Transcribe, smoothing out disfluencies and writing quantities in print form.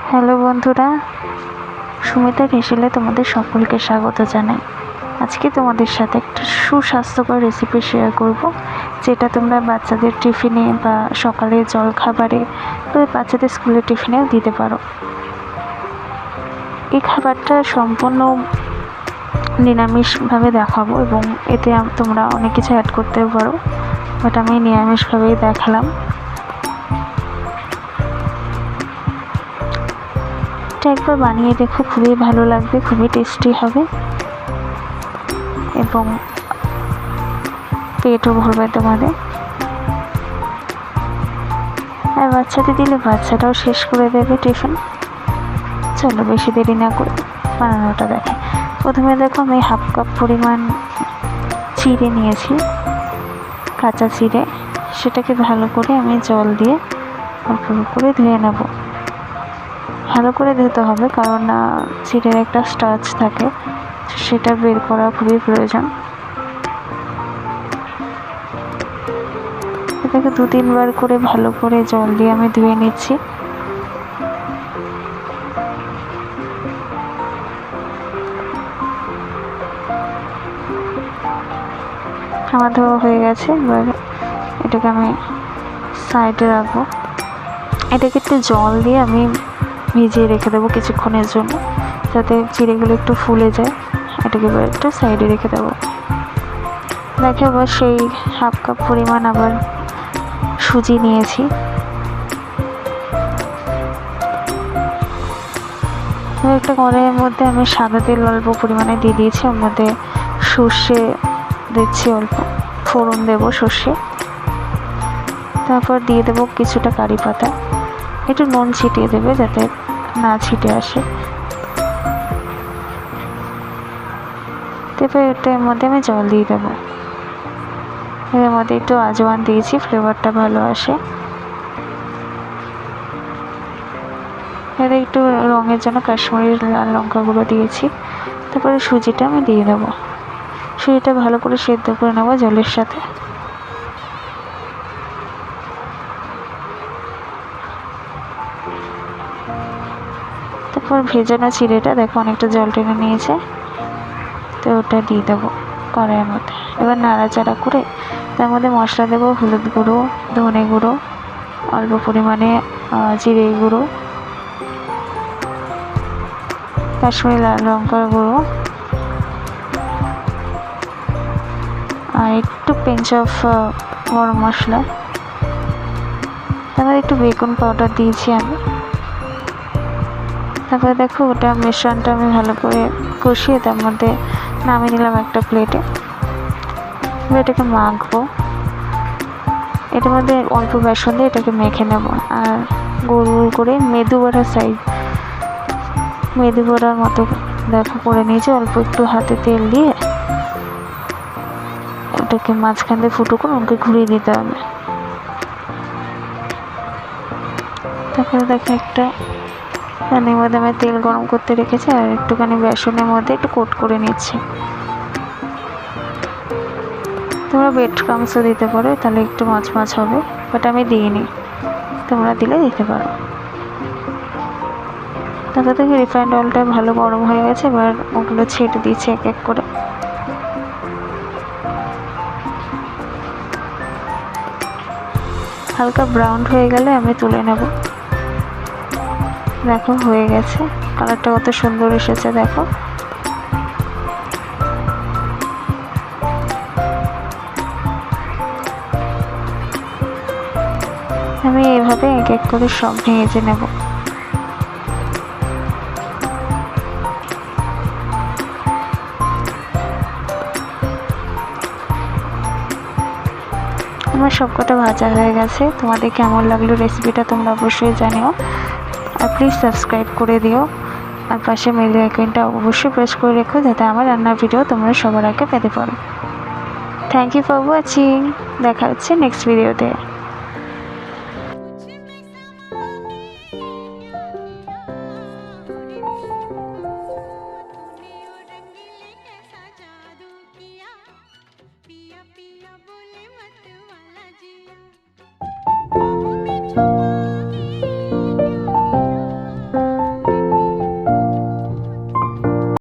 Hello বন্ধুরা, সুমিতা হেসেলে তোমাদের সকলকে স্বাগত জানাই। আজকে তোমাদের সাথে একটা সুস্বাস্থ্যকর রেসিপি শেয়ার করব, যেটা তোমরা বাচ্চাদের টিফিনে বা সকালে জলখাবারে বা বাচ্চাদের স্কুলের টিফিনেও দিতে পারো। এই খাবারটা সম্পূর্ণ নিরামিষভাবে দেখাবো এবং এতে তোমরা অনেক কিছু অ্যাড করতেও পারো, বাট আমি নিরামিষভাবেই দেখালাম। একবার বানিয়ে দেখো, খুবই ভালো লাগবে, খুবই টেস্টি হবে এবং পেটও ভরবে তোমাদের। আর বাচ্চাদের দিলে বাচ্চাটাও শেষ করে দেবে টিফিন। চলো বেশি দেরি না করে বানানোটা দেখে। প্রথমে দেখো, আমি হাফ কাপ পরিমাণ চিড়ে নিয়েছি, কাঁচা চিড়ে। সেটাকে ভালো করে আমি জল দিয়ে অল্প করে ধুয়ে নেব। ভালো করে ধুতে হবে, কারণ চিড়ের একটা স্টার্চ থাকে, সেটা বের করা খুবই প্রয়োজন। এটাকে 2-3 বার করে ভালো করে জল দিয়ে আমি ধুয়ে নিচ্ছি। আমার ধোয়া হয়ে গেছে। এবার এটাকে আমি সাইডে রাখবো। এটাকে একটু জল দিয়ে আমি ভিজিয়ে রেখে দেবো কিছুক্ষণের জন্য, যাতে চিড়েগুলো একটু ফুলে যায়। এটাকে এবার একটু সাইডে রেখে দেবো। দেখো, আবার সেই হাফ কাপ পরিমাণ আবার সুজি নিয়েছি। একটা কড়াইয়ের মধ্যে আমি সাদা তেল অল্প পরিমাণে দিয়ে দিয়েছি। ওর মধ্যে সর্ষে দিচ্ছি, অল্প ফোড়ন দেবো সর্ষে। তারপর দিয়ে দেবো কিছুটা কারি পাতা। একটু নুন ছিটিয়ে দেবে যাতে না ছিটে আসে। তারপর এটার মধ্যে আমি জল দিয়ে দেবো। এর মধ্যে একটু আজওয়ান দিয়েছি, ফ্লেভারটা ভালো আসে। এর একটু রঙের জন্য কাশ্মীরি লাল লঙ্কা গুঁড়ো দিয়েছি। তারপরে সুজিটা আমি দিয়ে দেবো। সুজিটা ভালো করে সেদ্ধ করে নেবো জলের সাথে। তারপর ভেজানো চিড়েটা দেখো অনেকটা জল টেনে নিয়েছে, তো ওটা দিয়ে দেবো কড়াইয়ের মধ্যে। এবার নাড়াচাড়া করে তার মধ্যে মশলা দেবো, হলুদ গুঁড়ো, ধনে গুঁড়ো, অল্প পরিমাণে জিরে গুঁড়ো, কাশ্মীরি লাল লঙ্কার গুঁড়ো, আর একটু পিঞ্চ অফ গরম মশলা। তারপরে একটু বেকন পাউডার দিয়েছি আমি। তারপরে দেখো, ওটা মিশ্রণটা আমি ভালো করে কষিয়ে তার মধ্যে নামিয়ে নিলাম একটা প্লেটে। এটাকে মাখবো। এটার মধ্যে অল্প বেসন দিয়ে এটাকে মেখে নেব। আর গোল গোল করে মেদু বড়ার মতো দেখো করে নিয়েছি। অল্প একটু হাতে তেল দিয়ে ওটাকে মাঝখান দিয়ে ফুটো করে ওকে ঘুরিয়ে দিতে হবে। তারপরে দেখো, একটা প্যানের মধ্যে আমি তেল গরম করতে রেখেছি, আর একটুখানি বেসনের মধ্যে একটু কোট করে নিচ্ছি। তোমরা ব্রেড ক্রাম্বসও দিতে পারো, তাহলে একটু মাছ মাছ হবে, বাট আমি দিইনি, তোমরা দিলে দিতে পারো। তারপর থেকে রিফাইন্ড অয়েলটা ভালো গরম হয়ে গেছে। এবার ওগুলো ছেড়ে দিচ্ছি এক এক করে। হালকা ব্রাউন হয়ে গেলে আমি তুলে নেব। দেখো হয়ে গেছে, কালারটা কত সুন্দর এসেছে দেখো। আমি এভাবে এক এক করে সব ভেজে নেব। আমার সবকটা ভাজা হয়ে গেছে। তোমাদের কেমন লাগলো রেসিপিটা তোমরা অবশ্যই জানিও, আর প্লিজ সাবস্ক্রাইব করে দিও। আর পাশে বেল আইকনটা অবশ্যই প্রেস করে রেখো, যাতে আমার রান্নার ভিডিও তোমরা সবার আগে পেতে পারো। Thank you for watching. দেখা হচ্ছে নেক্সট ভিডিওতে।